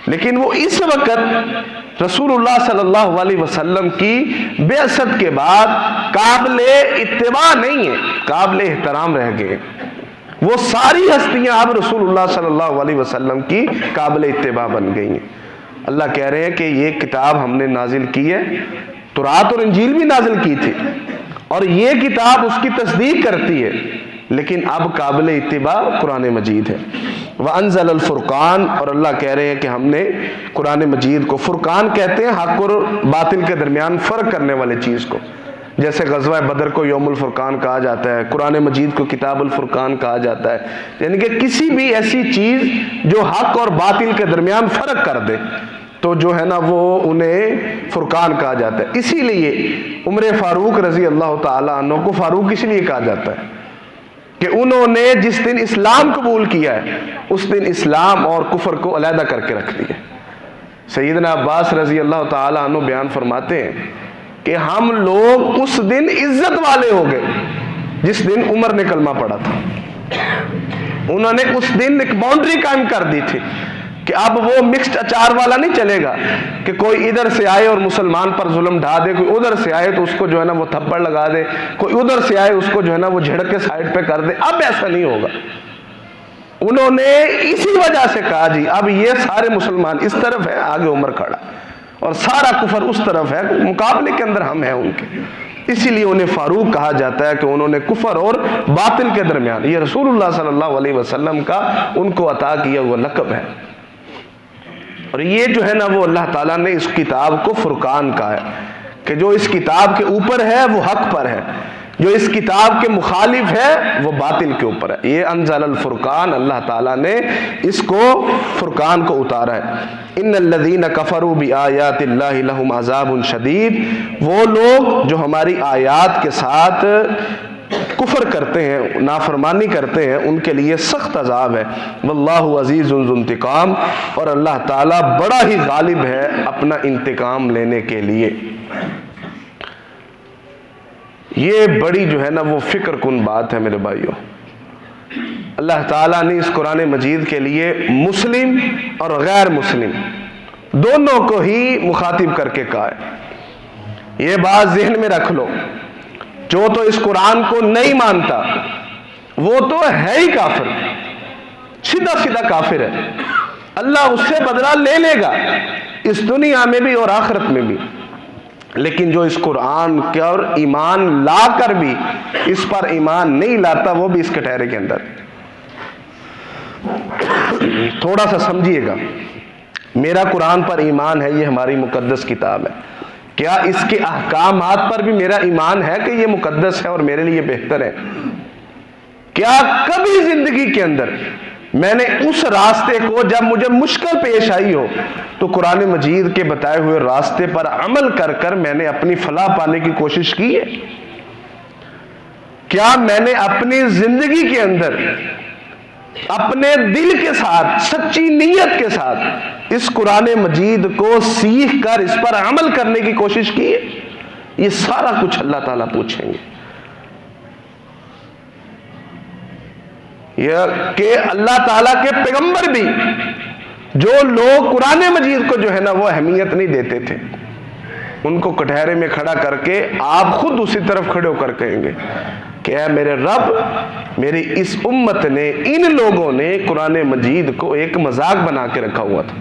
لیکن وہ اس وقت رسول اللہ صلی اللہ علیہ وسلم کی بعثت کے بعد قابل اتباع نہیں ہے، قابل احترام رہ گئے۔ وہ ساری ہستیاں اب رسول اللہ صلی اللہ علیہ وسلم کی قابل اتباع بن گئی ہیں۔ اللہ کہہ رہے ہیں کہ یہ کتاب ہم نے نازل کی ہے، تورات اور انجیل بھی نازل کی تھی، اور یہ کتاب اس کی تصدیق کرتی ہے، لیکن اب قابل اتباع قرآن مجید ہے۔ وَأَنزَلَ الْفُرْقَانَ، اور اللہ کہہ رہے ہیں کہ ہم نے قرآن مجید کو، فرقان کہتے ہیں حق اور باطل کے درمیان فرق کرنے والے چیز کو، جیسے غزوہ بدر کو یوم الفرقان کہا جاتا ہے، قرآن مجید کو کتاب الفرقان کہا جاتا ہے، یعنی کہ کسی بھی ایسی چیز جو حق اور باطل کے درمیان فرق کر دے تو جو ہے نا وہ انہیں فرقان کہا جاتا ہے۔ اسی لیے عمر فاروق رضی اللہ تعالیٰ عنہ کو فاروق اس لیے کہا جاتا ہے کہ انہوں نے جس دن اسلام قبول کیا ہے اس دن اسلام اور کفر کو علیحدہ کر کے رکھ دیا۔ سیدنا عباس رضی اللہ تعالیٰ عنہ بیان فرماتے ہیں کہ ہم لوگ اس دن عزت والے ہو گئے جس دن عمر نے کلمہ پڑھا تھا۔ انہوں نے اس دن ایک باؤنڈری قائم کر دی تھی کہ اب وہ مکسڈ اچار والا نہیں چلے گا کہ کوئی ادھر سے آئے اور مسلمان پر ظلم ڈھا دے، کوئی ادھر سے آئے تو اس کو جو ہے نا وہ تھپڑ لگا دے، کوئی ادھر سے آئے اس کو جو ہے نا وہ جھڑک کے سائڈ پہ کر دے۔ اب ایسا نہیں ہوگا۔ انہوں نے اسی وجہ سے کہا جی اب یہ سارے مسلمان اس طرف ہے، آگے عمر کھڑا، اور سارا کفر اس طرف ہے، مقابلے کے اندر ہم ہیں ان کے۔ اسی لیے انہیں فاروق کہا جاتا ہے کہ انہوں نے کفر اور باطل کے درمیان، یہ رسول اللہ صلی اللہ علیہ وسلم کا ان کو عطا کیا ہوا لقب ہے۔ اور یہ جو ہے نا وہ اللہ تعالیٰ نے اس کتاب کو فرقان کہا ہے کہ جو اس کتاب کے اوپر ہے وہ حق پر ہے، جو اس کتاب کے مخالف ہے وہ باطل کے اوپر ہے۔ یہ انزل الفرقان، اللہ تعالیٰ نے اس کو فرقان کو اتارا ہے۔ ان الذین کفروا بآیات اللہ لہم عذاب شدید، وہ لوگ جو ہماری آیات کے ساتھ کفر کرتے ہیں، نافرمانی کرتے ہیں، ان کے لیے سخت عذاب ہے۔ واللہ عزیز ذو انتقام، اور اللہ تعالیٰ بڑا ہی غالب ہے اپنا انتقام لینے کے لیے۔ یہ بڑی جو ہے نا وہ فکر کن بات ہے میرے بھائیوں۔ اللہ تعالیٰ نے اس قرآن مجید کے لیے مسلم اور غیر مسلم دونوں کو ہی مخاطب کر کے کہا ہے۔ یہ بات ذہن میں رکھ لو، جو تو اس قرآن کو نہیں مانتا وہ تو ہے ہی کافر، سیدھا سیدھا کافر ہے، اللہ اس سے بدلہ لے لے گا اس دنیا میں بھی اور آخرت میں بھی۔ لیکن جو اس قرآن کے اور ایمان لا کر بھی اس پر ایمان نہیں لاتا وہ بھی اس کٹہرے کے اندر۔ تھوڑا سا سمجھیے گا، میرا قرآن پر ایمان ہے، یہ ہماری مقدس کتاب ہے، کیا اس کے احکامات پر بھی میرا ایمان ہے کہ یہ مقدس ہے اور میرے لیے بہتر ہے؟ کیا کبھی زندگی کے اندر میں نے اس راستے کو جب مجھے مشکل پیش آئی ہو تو قرآن مجید کے بتائے ہوئے راستے پر عمل کر کر میں نے اپنی فلاح پانے کی کوشش کی ہے؟ کیا میں نے اپنی زندگی کے اندر اپنے دل کے ساتھ سچی نیت کے ساتھ اس قرآن مجید کو سیکھ کر اس پر عمل کرنے کی کوشش کی ہے، یہ سارا کچھ اللہ تعالیٰ پوچھیں گے۔ یہ کہ اللہ تعالیٰ کے پیغمبر بھی، جو لوگ قرآن مجید کو جو ہے نا وہ اہمیت نہیں دیتے تھے، ان کو کٹہرے میں کھڑا کر کے آپ خود اسی طرف کھڑے ہو کر کہیں گے کہ اے میرے رب، میری اس امت نے، ان لوگوں نے قرآن مجید کو ایک مذاق بنا کے رکھا ہوا تھا۔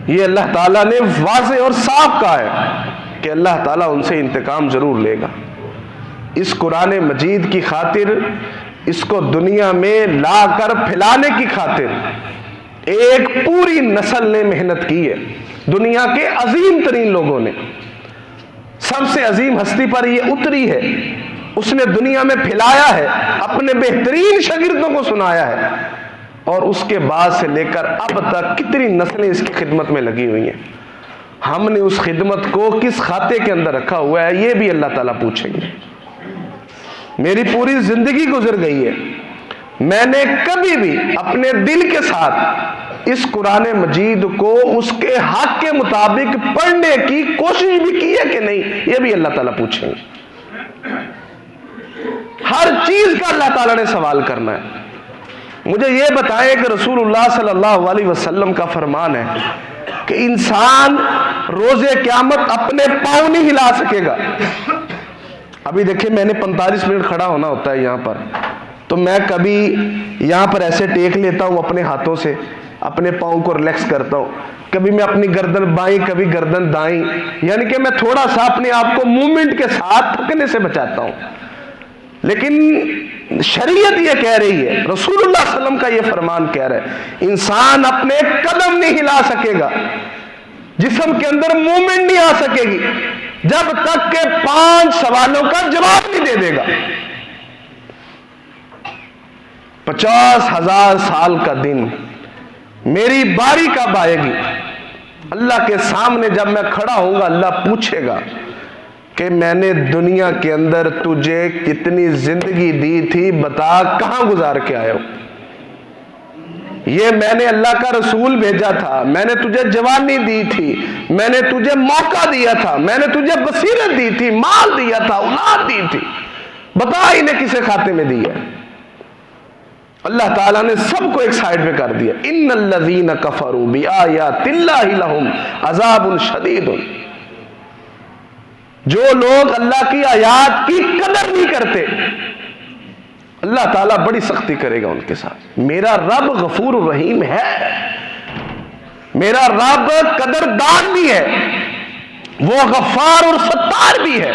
یہ اللہ تعالیٰ نے واضح اور صاف کہا ہے کہ اللہ تعالیٰ ان سے انتقام ضرور لے گا۔ اس قرآن مجید کی خاطر، اس کو دنیا میں لا کر پھیلانے کی خاطر ایک پوری نسل نے محنت کی ہے۔ دنیا کے عظیم ترین لوگوں نے، سب سے عظیم ہستی پر یہ اتری ہے، اس نے دنیا میں پھیلایا ہے، اپنے بہترین شاگردوں کو سنایا ہے، اور اس کے بعد سے لے کر اب تک کتنی نسلیں اس کی خدمت میں لگی ہوئی ہیں۔ ہم نے اس خدمت کو کس کھاتے کے اندر رکھا ہوا ہے، یہ بھی اللہ تعالیٰ پوچھیں گے۔ میری پوری زندگی گزر گئی ہے، میں نے کبھی بھی اپنے دل کے ساتھ اس قرآن مجید کو اس کے حق کے مطابق پڑھنے کی کوشش بھی کی ہے کہ نہیں، یہ بھی اللہ تعالیٰ پوچھیں گے۔ ہر چیز کا اللہ تعالیٰ نے سوال کرنا ہے۔ مجھے یہ بتائیں کہ رسول اللہ صلی اللہ علیہ وسلم کا فرمان ہے کہ انسان روز قیامت اپنے پاؤں نہیں ہلا سکے گا۔ ابھی دیکھیں، میں نے 45 منٹ کھڑا ہونا ہوتا ہے یہاں پر، تو میں کبھی یہاں پر ایسے ٹیک لیتا ہوں اپنے ہاتھوں سے، اپنے پاؤں کو ریلیکس کرتا ہوں، کبھی میں اپنی گردن بائیں کبھی گردن دائیں، یعنی کہ میں تھوڑا سا اپنے آپ کو موومنٹ کے ساتھ تھکنے سے بچاتا ہوں۔ لیکن شریعت یہ کہہ رہی ہے، رسول اللہ صلی اللہ علیہ وسلم کا یہ فرمان کہہ رہا ہے، انسان اپنے قدم نہیں ہلا سکے گا، جسم کے اندر موومنٹ نہیں آ سکے گی، جب تک کہ 5 سوالوں کا جواب نہیں دے دے گا۔ 50,000 سال کا دن میری باری کب آئے گی؟ اللہ کے سامنے جب میں کھڑا ہوں گا، اللہ پوچھے گا کہ میں نے دنیا کے اندر تجھے کتنی زندگی دی تھی، بتا کہاں گزار کے آئے ہو؟ یہ میں نے اللہ کا رسول بھیجا تھا، میں نے تجھے جوانی دی تھی، میں نے تجھے موقع دیا تھا، میں نے تجھے بصیرت دی تھی، مال دیا تھا، اولاد دی تھی، بتا انہیں کسے کھاتے میں دیا؟ اللہ تعالیٰ نے سب کو ایک سائیڈ پہ کر دیا۔ ان الذین کفروا بآیات اللہ لہم عذاب شدید۔ جو لوگ اللہ کی آیات کی قدر نہیں کرتے، اللہ تعالیٰ بڑی سختی کرے گا ان کے ساتھ۔ میرا رب غفور الرحیم ہے، میرا رب قدردان بھی ہے، وہ غفار اور ستار بھی ہے،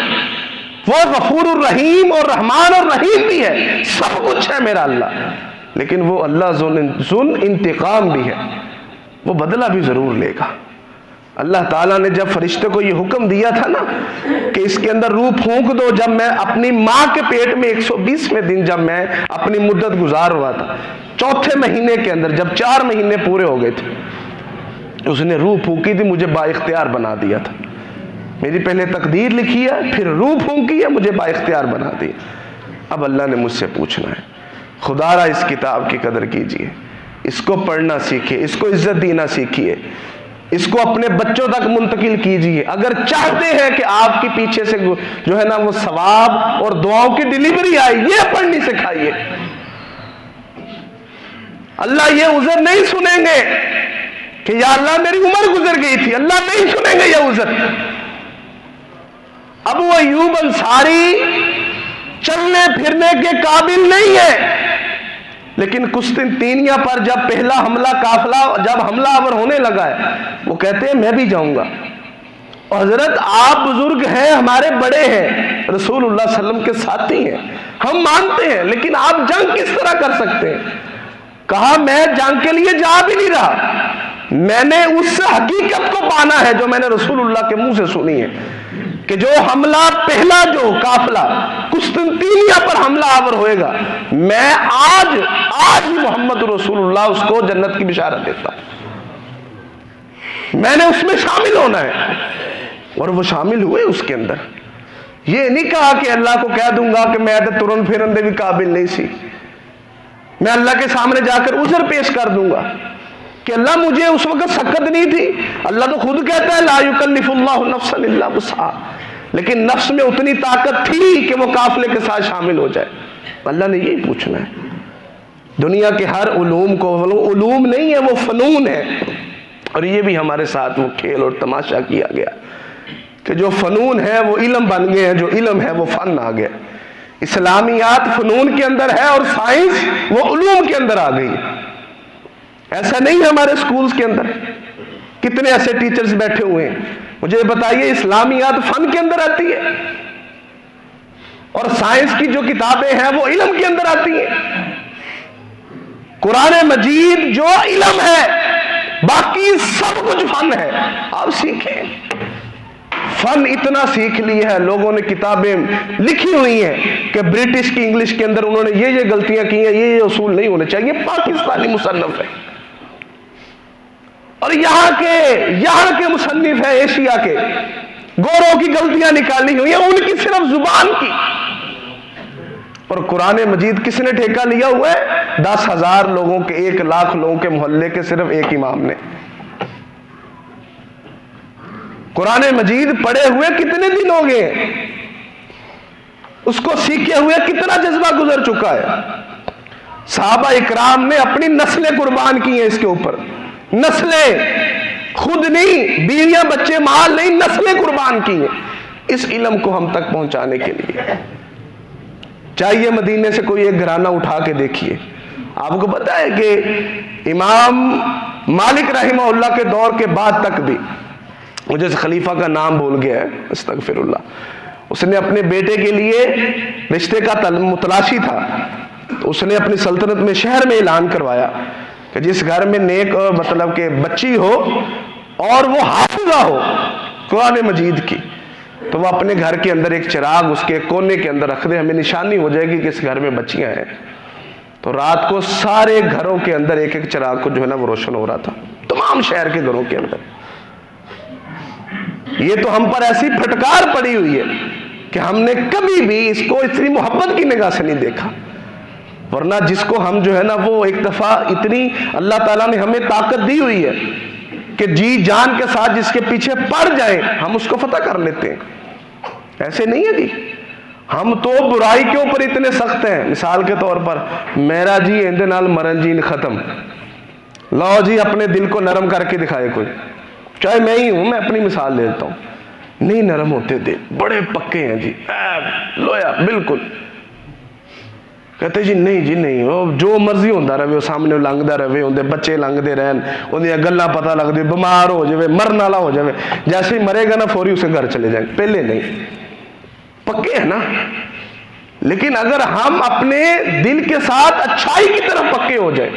وہ غفور الرحیم اور رحمان اور رحیم بھی ہے، سب کچھ ہے میرا اللہ، لیکن وہ اللہ ذو انتقام بھی ہے، وہ بدلہ بھی ضرور لے گا۔ اللہ تعالیٰ نے جب فرشتے کو یہ حکم دیا تھا نا کہ اس کے اندر روح پھونک دو، جب میں اپنی ماں کے پیٹ میں 120ویں دن جب میں اپنی مدت گزار ہوا تھا، 4تھے مہینے کے اندر جب 4 مہینے پورے ہو گئے تھے، اس نے روح پھونکی تھی، مجھے با اختیار بنا دیا تھا۔ میری پہلے تقدیر لکھی ہے، پھر روح پھونکی ہے، مجھے با اختیار بنا دیا۔ اب اللہ نے مجھ سے پوچھنا ہے، خدا را اس کتاب کی قدر کیجئے، اس کو پڑھنا سیکھیے، اس کو عزت دینا سیکھیے، اس کو اپنے بچوں تک منتقل کیجئے۔ اگر چاہتے ہیں کہ آپ کے پیچھے سے جو ہے نا وہ ثواب اور دعاؤں کی ڈیلیوری آئے، یہ پڑھنی سکھائیے۔ اللہ یہ عذر نہیں سنیں گے کہ یا اللہ میری عمر گزر گئی تھی، اللہ نہیں سنیں گے یہ عذر۔ ابو ایوب انصاری چلنے پھرنے کے قابل نہیں ہے، لیکن قسطنطینیہ پر جب پہلا حملہ قافلہ جب حملہ آور ہونے لگا ہے، وہ کہتے ہیں میں بھی جاؤں گا۔ اور حضرت آپ بزرگ ہیں، ہمارے بڑے ہیں، رسول اللہ صلی اللہ علیہ وسلم کے ساتھی ہیں، ہم مانتے ہیں، لیکن آپ جنگ کس طرح کر سکتے ہیں؟ کہا میں جنگ کے لیے جا بھی نہیں رہا، میں نے اس حقیقت کو پانا ہے جو میں نے رسول اللہ کے منہ سے سنی ہے کہ جو حملہ پہلا جو قافلہ قسطنطینیہ پر حملہ آور ہوئے گا، میں آج ہی محمد رسول اللہ اس کو جنت کی بشارت دیتا، میں نے اس میں شامل ہونا ہے۔ اور وہ شامل ہوئے اس کے اندر۔ یہ نہیں کہا کہ اللہ کو کہہ دوں گا کہ میں تو ترن پھرن دے بھی قابل نہیں سی، میں اللہ کے سامنے جا کر عذر پیش کر دوں گا کہ اللہ مجھے اس وقت سکت نہیں تھی. اللہ تو خود کہتا ہے لا یکلف اللہ نفسا الا وسعها، لیکن نفس میں اتنی طاقت تھی کہ وہ قافلے کے ساتھ شامل ہو جائے. اللہ نے یہی پوچھنا ہے. دنیا کے ہر علوم کو، علوم نہیں ہے وہ فنون ہے، اور یہ بھی ہمارے ساتھ وہ کھیل اور تماشا کیا گیا کہ جو فنون ہے وہ علم بن گئے ہیں، جو علم ہے وہ فن آ گیا. اسلامیات فنون کے اندر ہے اور سائنس وہ علوم کے اندر آ گئی. ایسا نہیں ہے ہمارے سکولز کے اندر. کتنے ایسے ٹیچرز بیٹھے ہوئے ہیں، مجھے بتائیے اسلامیات فن کے اندر آتی ہے اور سائنس کی جو کتابیں ہیں وہ علم کے اندر آتی ہیں. قرآن مجید جو علم ہے، باقی سب کچھ فن ہے. آپ سیکھیں. فن اتنا سیکھ لیا ہے لوگوں نے، کتابیں لکھی ہوئی ہیں کہ برٹش کی انگلش کے اندر انہوں نے یہ غلطیاں کی ہیں، یہ اصول نہیں ہونے چاہیے. پاکستانی مصنف ہے اور یہاں کے مصنف ہے ایشیا کے، گوروں کی غلطیاں نکالی ہوئی ہیں، ان کی صرف زبان کی. اور قرآن مجید کس نے ٹھیکہ لیا ہوا ہے؟ 10,000 لوگوں کے، 1,00,000 لوگوں کے محلے کے صرف ایک امام نے. قرآن مجید پڑھے ہوئے کتنے دن ہو گئے، اس کو سیکھے ہوئے کتنا جذبہ گزر چکا ہے. صحابہ اکرام نے اپنی نسلیں قربان کی ہیں اس کے اوپر. نسلیں، خود نہیں، بیویاں بچے مال نہیں، نسلیں قربان کی ہیں اس علم کو ہم تک پہنچانے کے لیے. چاہیے مدینے سے کوئی ایک گھرانہ اٹھا کے دیکھیے. آپ کو پتا ہے کہ امام مالک رحمہ اللہ کے دور کے بعد تک بھی، مجھے اس خلیفہ کا نام بھول گیا ہے، استغفر اللہ، اس نے اپنے بیٹے کے لیے رشتے کا متلاشی تھا، تو اس نے اپنی سلطنت میں شہر میں اعلان کروایا کہ جس گھر میں نیک مطلب کہ بچی ہو اور وہ حافظہ ہو قرآن مجید کی، تو وہ اپنے گھر کے اندر ایک چراغ اس کے کونے کے اندر رکھ دے، ہمیں نشانی ہو جائے گی کہ اس گھر میں بچیاں ہیں. تو رات کو سارے گھروں کے اندر ایک ایک چراغ کو جو ہے نا وہ روشن ہو رہا تھا، تمام شہر کے گھروں کے اندر. یہ تو ہم پر ایسی پھٹکار پڑی ہوئی ہے کہ ہم نے کبھی بھی اس کو اتنی محبت کی نگاہ سے نہیں دیکھا. ورنہ جس کو ہم جو ہے نا وہ ایک دفعہ اتنی اللہ تعالیٰ نے ہمیں طاقت دی ہوئی ہے کہ جی جان کے ساتھ جس کے پیچھے پڑ جائیں ہم اس کو فتح کر لیتے ہیں. ایسے نہیں ہے جی. ہم تو برائی کے اوپر اتنے سخت ہیں. مثال کے طور پر میرا جی اندے نال مرن جی ختم، لو جی اپنے دل کو نرم کر کے دکھائے کوئی، چاہے میں ہی ہوں، میں اپنی مثال لیتا ہوں. نہیں نرم ہوتے دل، بڑے پکے ہیں جی، لویا بالکل. کہتے جی نہیں وہ جو مرضی ہوتا رہے، وہ سامنے لنگتا رہے، اندر بچے لنگتے رہن، اندر گلاں پتہ لگتی، بیمار ہو جائے، مرن والا ہو جائے، جیسے ہی مرے گا نا فوری اسے گھر چلے جائیں. پہلے نہیں، پکے ہیں نا. لیکن اگر ہم اپنے دل کے ساتھ اچھائی کی طرف پکے ہو جائیں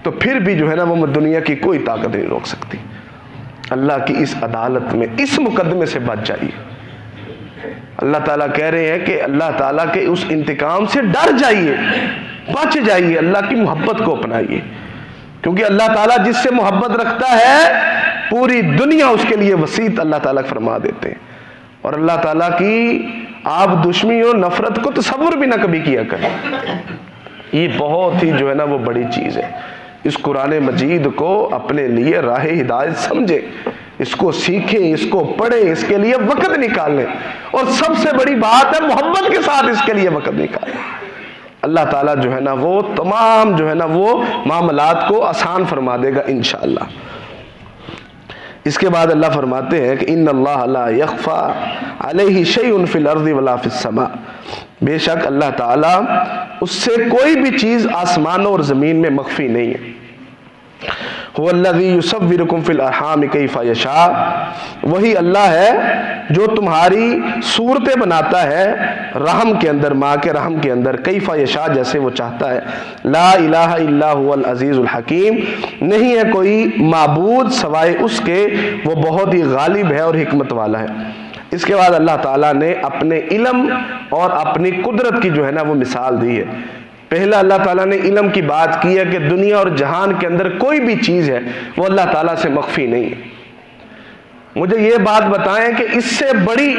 تو پھر بھی جو ہے نا وہ دنیا کی کوئی طاقت نہیں روک سکتی. اللہ کی اس عدالت میں، اس مقدمے سے بچ جائیے. اللہ تعالیٰ کہہ رہے ہیں کہ اللہ تعالیٰ کے اس انتقام سے ڈر جائیے، بچ جائیے، اللہ کی محبت کو اپنائیے. کیونکہ اللہ تعالیٰ جس سے محبت رکھتا ہے پوری دنیا اس کے لیے وسیعت اللہ تعالیٰ فرما دیتے ہیں. اور اللہ تعالیٰ کی آپ دشمنی اور نفرت کو تصور بھی نہ کبھی کیا کریں. یہ بہت ہی جو ہے نا وہ بڑی چیز ہے. اس قرآن مجید کو اپنے لیے راہ ہدایت سمجھیں، اس کو سیکھیں، اس کو پڑھیں، اس کے لیے وقت نکالیں. اور سب سے بڑی بات ہے محبت کے ساتھ اس کے لیے وقت نکالیں. اللہ تعالیٰ جو ہے نا وہ تمام جو ہے نا وہ معاملات کو آسان فرما دے گا انشاءاللہ. اس کے بعد اللہ فرماتے ہیں کہ ان اللہ لا یخفی علیہ شیء فی الارض ولا فی السماء، بے شک اللہ تعالیٰ اس سے کوئی بھی چیز آسمانوں اور زمین میں مخفی نہیں ہے. هو الذی یصورکم فی الارحام کیف یشاء، وہی اللہ ہے جو تمہاری صورتیں بناتا ہے رحم کے اندر، ماں کے رحم کے اندر، کیف یشاء جیسے وہ چاہتا ہے. لا الہ الا هو العزیز الحکیم، نہیں ہے کوئی معبود سوائے اس کے، وہ بہت ہی غالب ہے اور حکمت والا ہے. اس کے بعد اللہ تعالیٰ نے اپنے علم اور اپنی قدرت کی جو ہے نا وہ مثال دی ہے. پہلا اللہ تعالیٰ نے علم کی بات کی ہے کہ دنیا اور جہان کے اندر کوئی بھی چیز ہے وہ اللہ تعالیٰ سے مخفی نہیں ہے. مجھے یہ بات بتائیں کہ اس سے بڑی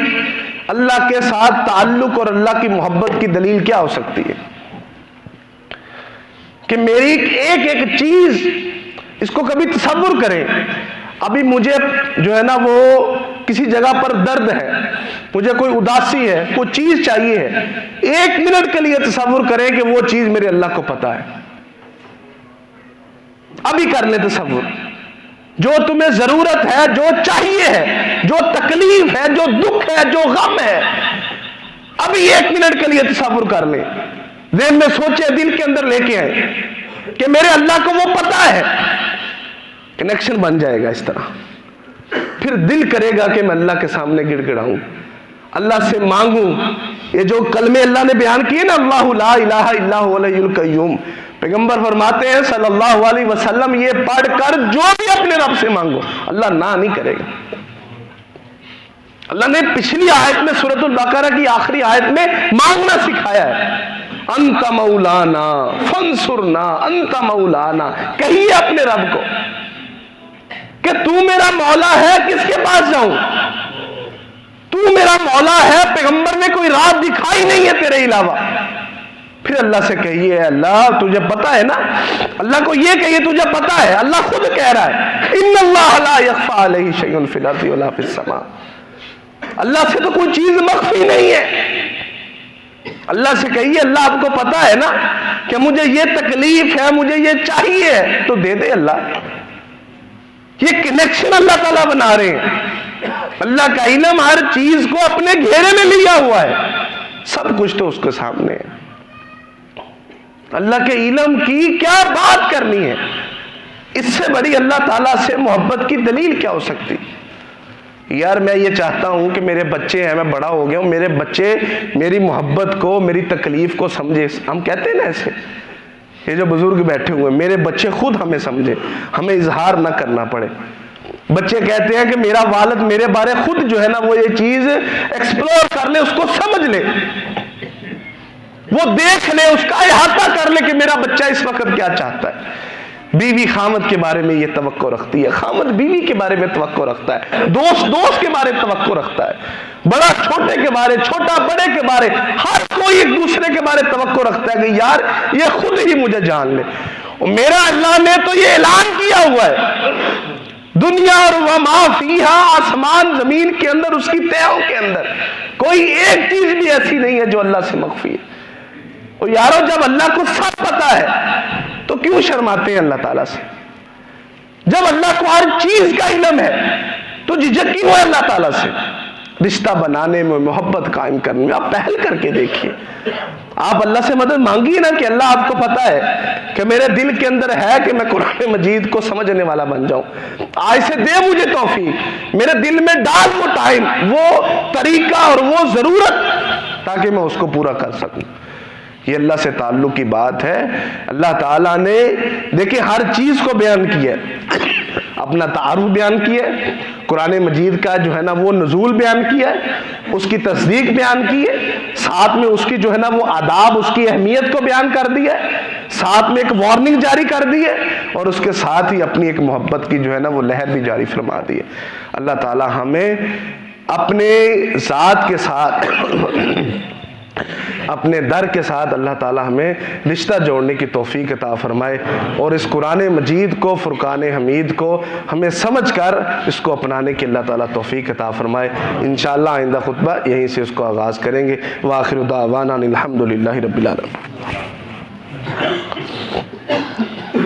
اللہ کے ساتھ تعلق اور اللہ کی محبت کی دلیل کیا ہو سکتی ہے؟ کہ میری ایک ایک چیز، اس کو کبھی تصور کریں، ابھی مجھے جو ہے نا وہ کسی جگہ پر درد ہے، مجھے کوئی اداسی ہے، کوئی چیز چاہیے ہے، 1 منٹ کے لیے تصور کریں کہ وہ چیز میرے اللہ کو پتا ہے. ابھی کر لیں تصور، جو تمہیں ضرورت ہے، جو چاہیے ہے، جو تکلیف ہے، جو دکھ ہے، جو غم ہے، ابھی 1 منٹ کے لیے تصور کر لیں، ذہن میں سوچے، دل کے اندر لے کے آئیں کہ میرے اللہ کو وہ پتا ہے. کنیکشن بن جائے گا اس طرح. پھر دل کرے گا کہ میں اللہ کے سامنے گڑ گڑاؤں، اللہ سے مانگوں. یہ جو کلمے اللہ نے بیان کیے نا، اللہ لا الہ الا هو الحی القیوم، پیغمبر فرماتے ہیں صلی اللہ علیہ وسلم، یہ پڑھ کر جو بھی اپنے رب سے مانگو، اللہ نہ نہیں کرے گا. اللہ نے پچھلی آیت میں سورۃ البقرہ کی آخری آیت میں مانگنا سکھایا ہے. انت مولانا فانصرنا انت مولانا، کہیے اپنے رب کو کہ تو میرا مولا ہے، کس کے پاس جاؤں؟ تو میرا مولا ہے، پیغمبر میں کوئی راہ دکھائی نہیں ہے تیرے علاوہ. پھر اللہ سے کہیے اللہ تجھے پتا ہے نا، اللہ کو یہ کہیے تجھے پتا ہے. اللہ خود کہہ رہا ہے ان اللہ لا یخفی علیہ شیء فی الارض ولا فی السماء، اللہ سے تو کوئی چیز مخفی نہیں ہے. اللہ سے کہیے اللہ آپ کو پتا ہے نا کہ مجھے یہ تکلیف ہے، مجھے یہ چاہیے، تو دے دے اللہ. یہ کنیکشن اللہ تعالیٰ بنا رہے ہیں. اللہ کا علم ہر چیز کو اپنے گھیرے میں لیا ہوا ہے، سب کچھ تو اس کے سامنے ہے. اللہ کے علم کی کیا بات کرنی ہے؟ اس سے بڑی اللہ تعالیٰ سے محبت کی دلیل کیا ہو سکتی؟ یار میں یہ چاہتا ہوں کہ میرے بچے ہیں، میں بڑا ہو گیا ہوں، میرے بچے میری محبت کو، میری تکلیف کو سمجھے. ہم کہتے ہیں نا ایسے، یہ جو بزرگ بیٹھے ہوئے، میرے بچے خود ہمیں سمجھے، ہمیں اظہار نہ کرنا پڑے. بچے کہتے ہیں کہ میرا والد میرے بارے خود جو ہے نا وہ یہ چیز ایکسپلور کر لے، اس کو سمجھ لے، وہ دیکھ لے، اس کا احاطہ کر لے کہ میرا بچہ اس وقت کیا چاہتا ہے. بیوی خامد کے بارے میں یہ توقع رکھتی ہے، خامد بیوی کے بارے میں توقع رکھتا ہے، دوست کے بارے میں توقع رکھتا ہے، بڑا چھوٹے کے بارے، چھوٹا بڑے کے بارے، ہر کوئی ایک دوسرے کے بارے توقع رکھتا ہے کہ یار یہ خود ہی مجھے جان لے. اور میرا اللہ نے تو یہ اعلان کیا ہوا ہے، دنیا اور وما فیہا، آسمان زمین کے اندر، اس کی تہوں کے اندر کوئی ایک چیز بھی ایسی نہیں ہے جو اللہ سے مخفی ہے. اور یارو جب اللہ کو سب پتا ہے تو کیوں شرماتے ہیں اللہ تعالیٰ سے؟ جب اللہ کو ہر چیز کا علم ہے تو جھجک کیوں ہے اللہ تعالیٰ سے؟ رشتہ بنانے میں، محبت قائم کرنے میں آپ پہل کر کے دیکھیے. آپ اللہ سے مدد مانگیے نا کہ اللہ آپ کو پتا ہے کہ میرے دل کے اندر ہے کہ میں قرآن مجید کو سمجھنے والا بن جاؤں، آج سے دے مجھے توفیق، میرے دل میں ڈال وہ ٹائم، وہ طریقہ اور وہ ضرورت، تاکہ میں اس کو پورا کر سکوں. یہ اللہ سے تعلق کی بات ہے. اللہ تعالیٰ نے دیکھیں ہر چیز کو بیان کیا ہے، اپنا تعارف بیان کیا ہے، قرآن مجید کا جو ہے نا وہ نزول بیان کیا ہے، اس کی تصدیق بیان کی ہے، ساتھ میں اس کی جو ہے نا وہ آداب، اس کی اہمیت کو بیان کر دیا ہے، ساتھ میں ایک وارننگ جاری کر دی ہے، اور اس کے ساتھ ہی اپنی ایک محبت کی جو ہے نا وہ لہر بھی جاری فرما دی ہے. اللہ تعالیٰ ہمیں اپنے ذات کے ساتھ، اپنے در کے ساتھ اللہ تعالی ہمیں رشتہ جوڑنے کی توفیق عطا فرمائے، اور اس قرآن مجید کو، فرقان حمید کو ہمیں سمجھ کر اس کو اپنانے کی اللہ تعالی توفیق عطا فرمائے. انشاءاللہ آئندہ خطبہ یہیں سے اس کو آغاز کریں گے. وآخر دعوانا الحمدللہ رب العالمین.